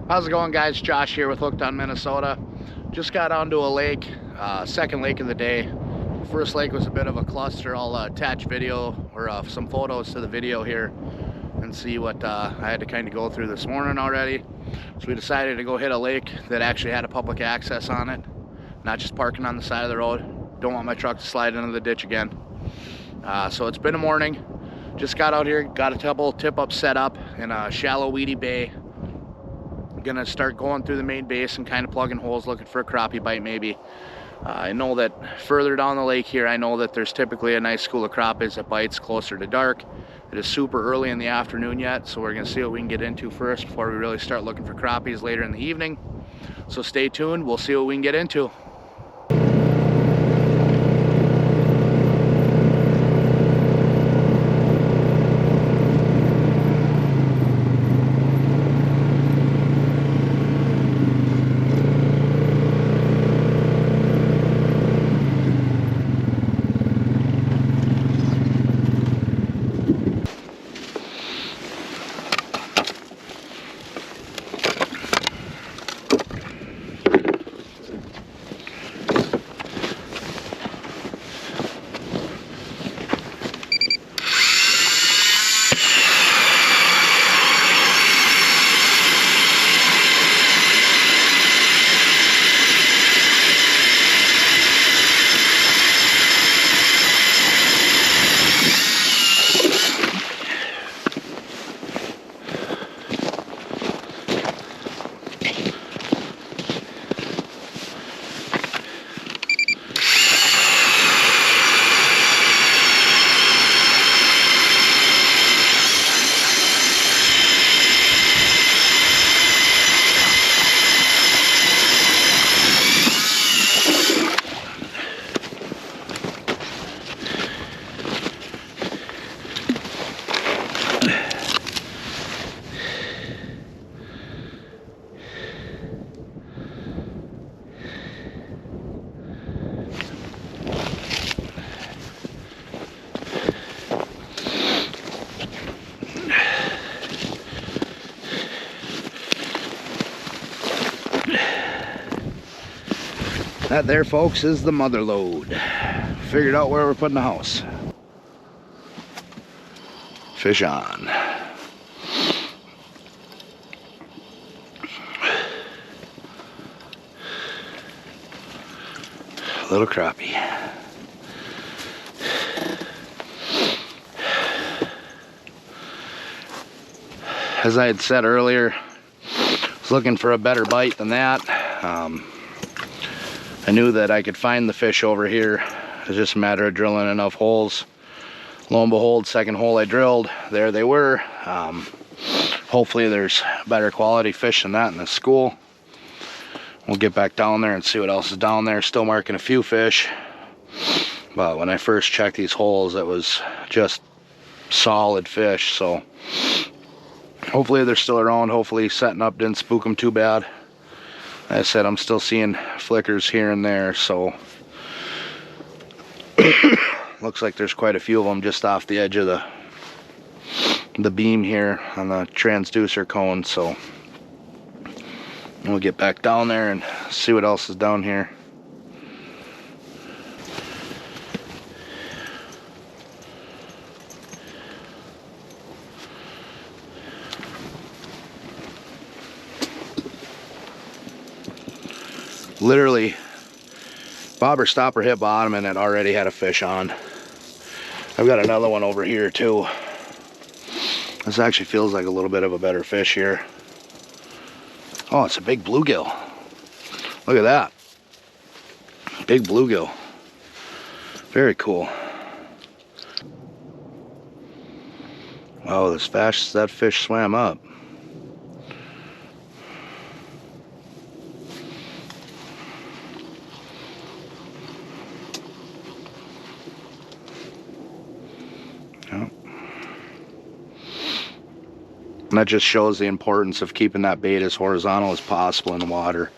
How's it going, guys? Josh here with Hooked on Minnesota. Just got onto a lake, second lake of the day. First lake was a bit of a cluster. I'll attach video or some photos to the video here and see what I had to kind of go through this morning already. So we decided to go hit a lake that actually had a public access on it, not just parking on the side of the road. Don't want my truck to slide into the ditch again. So it's been a morning. Just got out here, got a double tip-up set up in a shallow, weedy bay. Gonna start going through the main basin, kind of plugging holes, looking for a crappie bite maybe. I know that further down the lake here, I know that there's typically a nice school of crappies that bites closer to dark. It is super early in the afternoon yet, so we're gonna see what we can get into first before we really start looking for crappies later in the evening. So stay tuned, we'll see what we can get into. That there, folks, is the mother lode. Figured out where we're putting the house. Fish on. Little crappie. As I had said earlier, I was looking for a better bite than that. I knew that I could find the fish over here. It's just a matter of drilling enough holes. Lo and behold, second hole I drilled, there they were. Hopefully there's better quality fish than that in the school. We'll get back down there and see what else is down there. Still marking a few fish. But when I first checked these holes, it was just solid fish. So hopefully they're still around. Hopefully setting up didn't spook them too bad. Like I said, I'm still seeing flickers here and there, so looks like there's quite a few of them just off the edge of the beam here on the transducer cone. So we'll get back down there and see what else is down here. Literally, bobber stopper hit bottom and it already had a fish on. I've got another one over here too. This actually feels like a little bit of a better fish here. Oh, it's a big bluegill. Look at that. Big bluegill. Very cool. Oh, this fast that fish swam up. And that just shows the importance of keeping that bait as horizontal as possible in the water.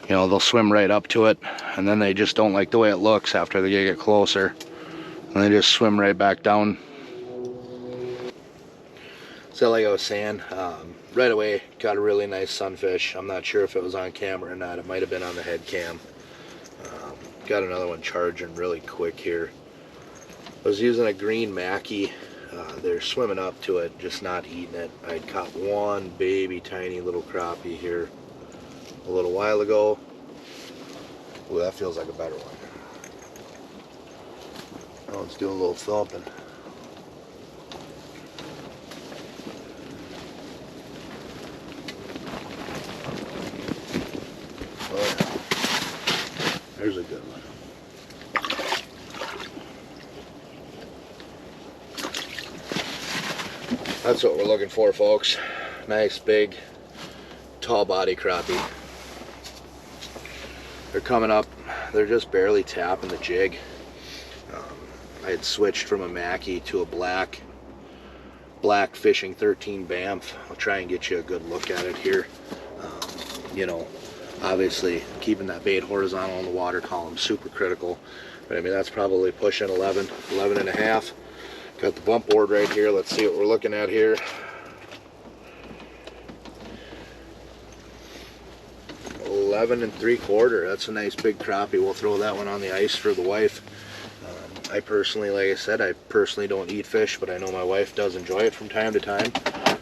You know, they'll swim right up to it, and then they just don't like the way it looks after they get closer. And they just swim right back down. So like I was saying, right away got a really nice sunfish. I'm not sure if it was on camera or not. It might have been on the head cam. Got another one charging really quick here. I was using a green Mackie. They're swimming up to it, just not eating it. I'd caught one baby tiny little crappie here a little while ago. Ooh, that feels like a better one. Oh, it's doing a little thumping. Oh, there's a good one. That's what we're looking for, folks. Nice, big, tall body crappie. They're coming up. They're just barely tapping the jig. I had switched from a Mackie to a black fishing 13 Banff. I'll try and get you a good look at it here. You know, obviously keeping that bait horizontal in the water column is super critical. But I mean, that's probably pushing 11 and a half. Got the bump board right here. Let's see what we're looking at here. 11 3/4. That's a nice big crappie. We'll throw that one on the ice for the wife. I personally, like I said, I personally don't eat fish, but I know my wife does enjoy it from time to time.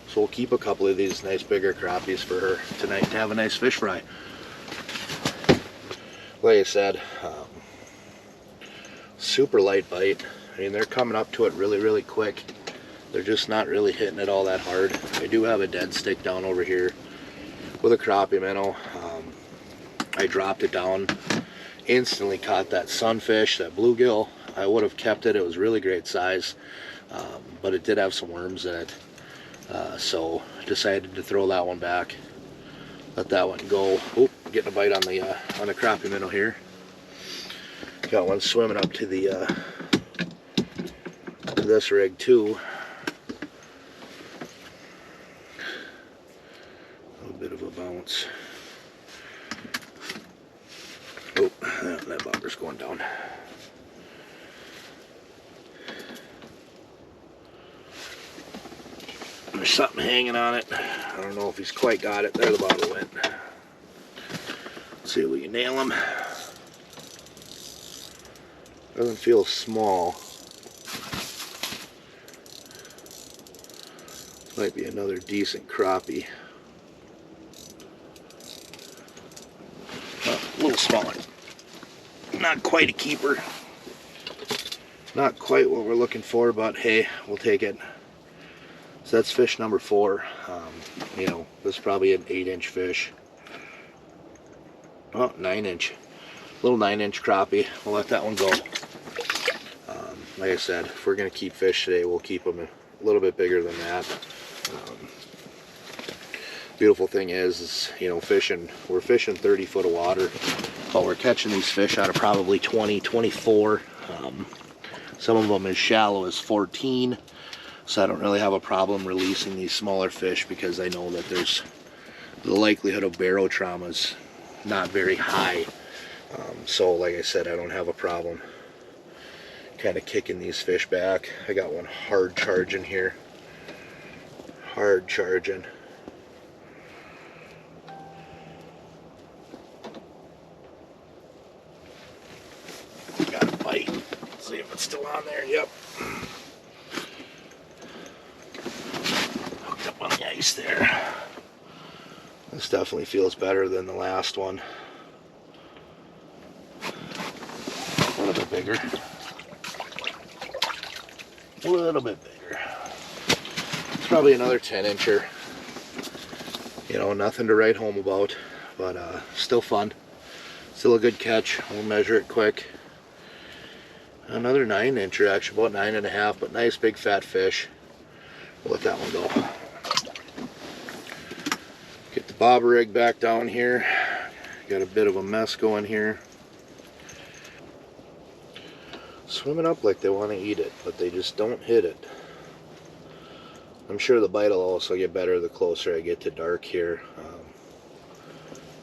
So we'll keep a couple of these nice bigger crappies for her tonight to have a nice fish fry. Like I said, super light bite. I mean, they're coming up to it really quick. They're just not really hitting it all that hard. I do have a dead stick down over here with a crappie minnow. I dropped it down, instantly caught that sunfish, that bluegill. I would have kept it. It was really great size, but it did have some worms in it. So decided to throw that one back. Let that one go. Oop, getting a bite on the crappie minnow here. Got one swimming up to the this rig too. A little bit of a bounce. Oh, that bobber's going down. There's something hanging on it. I don't know if he's quite got it. There the bobber went. Let's see if we can nail him. Doesn't feel small. Might be another decent crappie. A little smaller. Not quite a keeper. Not quite what we're looking for, but hey, we'll take it. So that's fish number 4. You know, this is probably an 8-inch fish. Oh, 9-inch. Little 9-inch crappie. We'll let that one go. Like I said, if we're going to keep fish today, we'll keep them a little bit bigger than that. Beautiful thing is, you know, we're fishing 30 foot of water, but we're catching these fish out of probably 20, 24. Some of them as shallow as 14, so I don't really have a problem releasing these smaller fish because I know that there's the likelihood of barrow trauma is not very high. So like I said, I don't have a problem kind of kicking these fish back. I got one hard charging here. Hard charging. Got a bite. Let's see if it's still on there. Yep. Hooked up on the ice there. This definitely feels better than the last one. A little bit bigger. A little bit bigger. It's probably another 10-incher. You know, nothing to write home about, but still fun. Still a good catch. We'll measure it quick. Another 9-incher, actually, about 9.5, but nice big fat fish. We'll let that one go. Get the bobber rig back down here. Got a bit of a mess going here. Swimming up like they want to eat it, but they just don't hit it. I'm sure the bite will also get better the closer I get to dark here.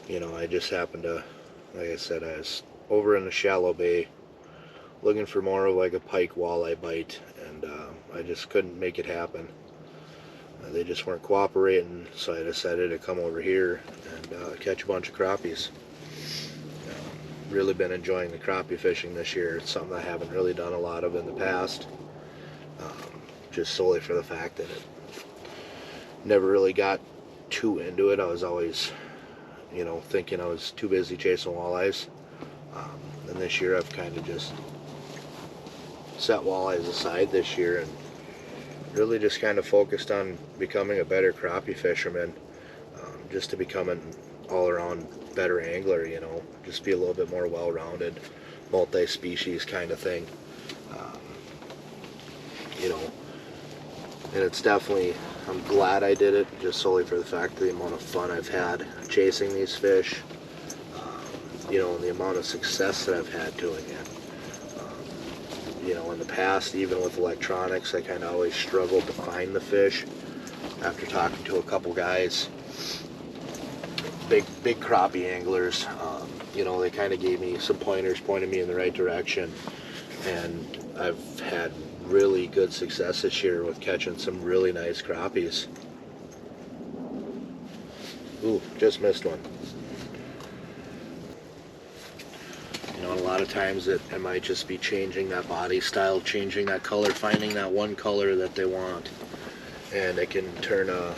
You know, I just happened to, like I said, I was over in the shallow bay looking for more of like a pike walleye bite, and I just couldn't make it happen. They just weren't cooperating, so I decided to come over here and catch a bunch of crappies. Really been enjoying the crappie fishing this year. It's something I haven't really done a lot of in the past, just solely for the fact that it never really got too into it. I was always, you know, thinking I was too busy chasing walleyes, and this year I've kind of just set walleyes aside this year and really just kind of focused on becoming a better crappie fisherman, just to become an all-around better angler, you know, just be a little bit more well-rounded, multi-species kind of thing, you know. And it's definitely, I'm glad I did it, just solely for the fact of the amount of fun I've had chasing these fish, you know, and the amount of success that I've had doing it. You know, in the past, even with electronics, I kind of always struggled to find the fish. After talking to a couple guys, big crappie anglers, you know, they kind of gave me some pointers, pointed me in the right direction, and I've had really good success this year with catching some really nice crappies. Ooh, just missed one. You know, a lot of times it might just be changing that body style, changing that color, finding that one color that they want, and it can turn a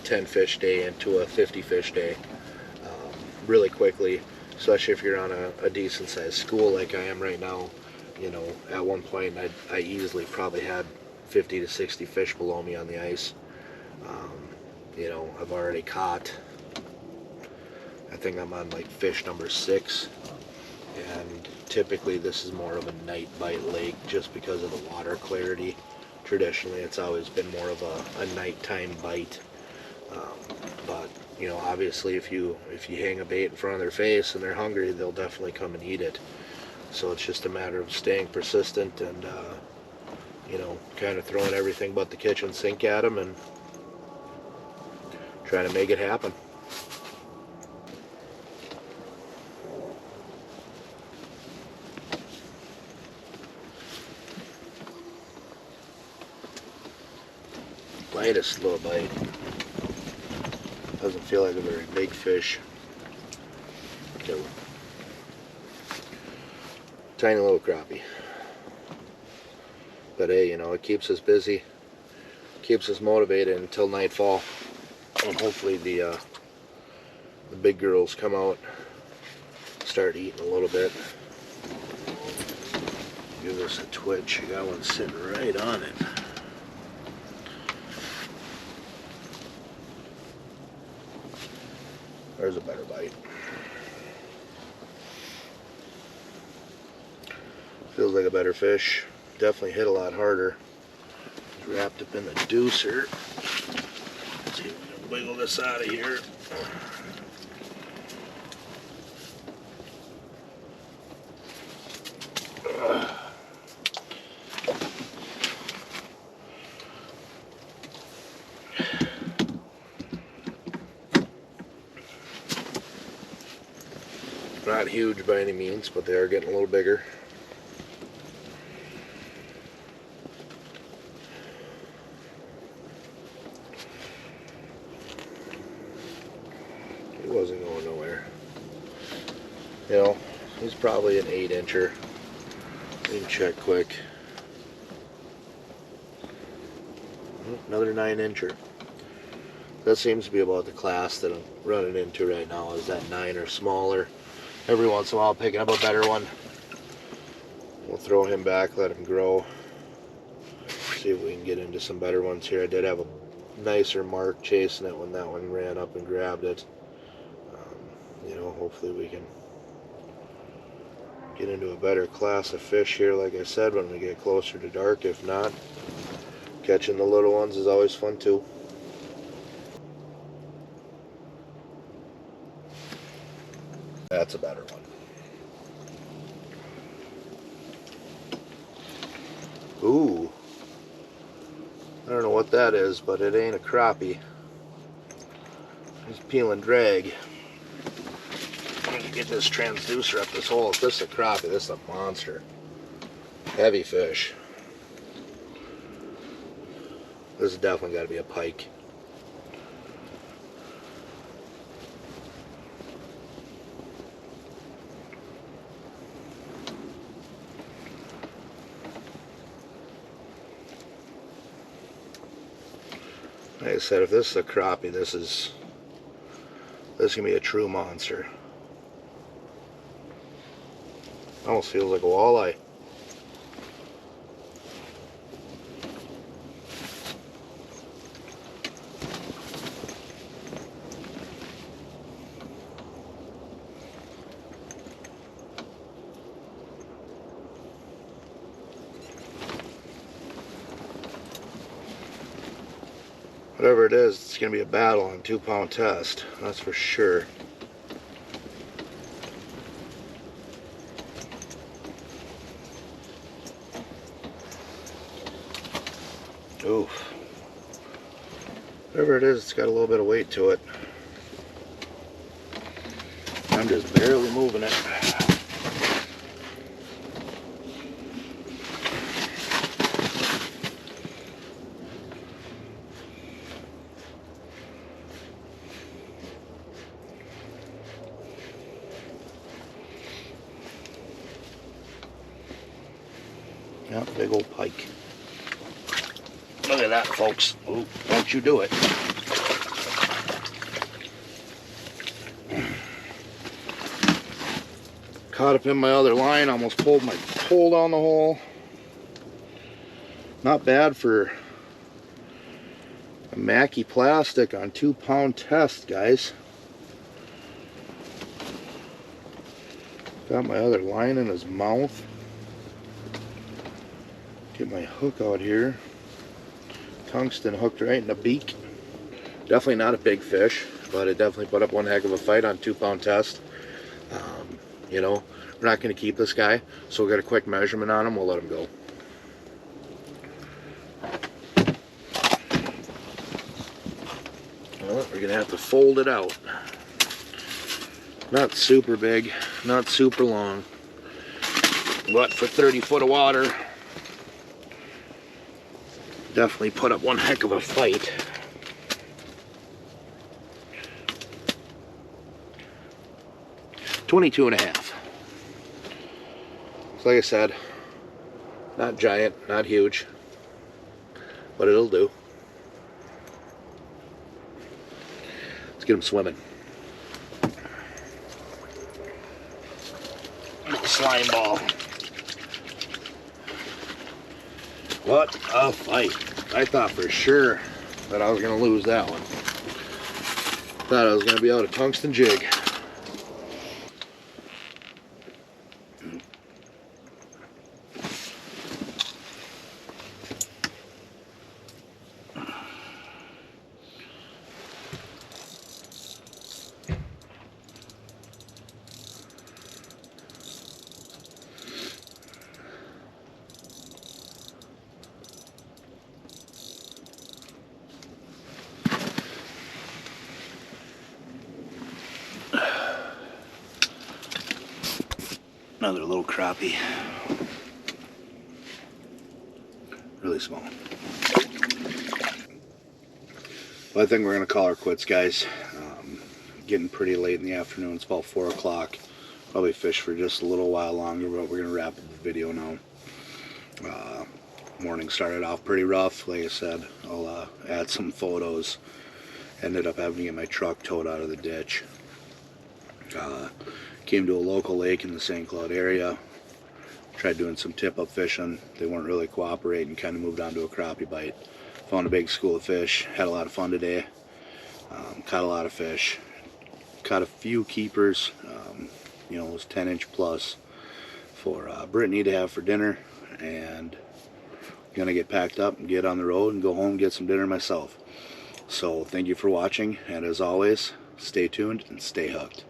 10 fish day into a 50 fish day really quickly, especially if you're on a decent sized school like I am right now. You know, at one point I easily probably had 50 to 60 fish below me on the ice. You know, I've already caught, I think I'm on like fish number 6, and typically this is more of a night bite lake just because of the water clarity. Traditionally it's always been more of a nighttime bite, but you know, obviously if you hang a bait in front of their face and they're hungry, they'll definitely come and eat it. So it's just a matter of staying persistent and you know, kind of throwing everything but the kitchen sink at them and trying to make it happen. Lightest little bite. Doesn't feel like a very big fish. Okay. Tiny little crappie. But hey, you know, it keeps us busy, keeps us motivated until nightfall, and hopefully the big girls come out, start eating a little bit. Give this a twitch. I got one sitting right on it. There's a better bite. Feels like a better fish. Definitely hit a lot harder. It's wrapped up in the deucer. Let's see if we can wiggle this out of here. Not huge by any means, but they are getting a little bigger. He wasn't going nowhere. You know, he's probably an 8-incher. Let me check quick. Another 9-incher. That seems to be about the class that I'm running into right now, is that 9 or smaller. Every once in a while picking up a better one. We'll throw him back, let him grow. See if we can get into some better ones here. I did have a nicer mark chasing it when that one ran up and grabbed it. You know, hopefully we can get into a better class of fish here, like I said, when we get closer to dark. If not, catching the little ones is always fun too. That's a better one. Ooh. I don't know what that is, but it ain't a crappie. He's peeling drag. I'm gonna get this transducer up this hole. If this is a crappie, this is a monster. Heavy fish. This has definitely got to be a pike. Like I said, if this is a crappie, this is gonna be a true monster. Almost feels like a walleye. Whatever it is, it's going to be a battle on 2-pound test, that's for sure. Oof. Whatever it is, it's got a little bit of weight to it. I'm just barely moving it. Yeah, big old pike. Look at that, folks. Ooh, don't you do it. Caught up in my other line, almost pulled my pole down the hole. Not bad for a Mackie plastic on 2-pound test, guys. Got my other line in his mouth. Get my hook out here. Tungsten hooked right in the beak. Definitely not a big fish, but it definitely put up one heck of a fight on 2-pound test. You know, we're not going to keep this guy, so we'll get a quick measurement on him. We'll let him go. Well, we're going to have to fold it out. Not super big, not super long, but for 30 foot of water, definitely put up one heck of a fight. $22.5. So like I said, not giant, not huge, but it'll do. Let's get him swimming. Slime ball. What a fight. I thought for sure that I was going to lose that one. Thought I was going to be out of tungsten jig. Another little crappie. Really small. Well, I think we're going to call her quits, guys. Getting pretty late in the afternoon. It's about 4 o'clock. Probably fish for just a little while longer, but we're going to wrap up the video now. Morning started off pretty rough. Like I said, I'll add some photos. Ended up having to get my truck towed out of the ditch. Came to a local lake in the St. Cloud area. Tried doing some tip-up fishing. They weren't really cooperating. Kind of moved on to a crappie bite. Found a big school of fish. Had a lot of fun today. Caught a lot of fish. Caught a few keepers. You know, it was 10-inch plus for Brittany to have for dinner. And gonna get packed up and get on the road and go home and get some dinner myself. So thank you for watching, and as always, stay tuned and stay hooked.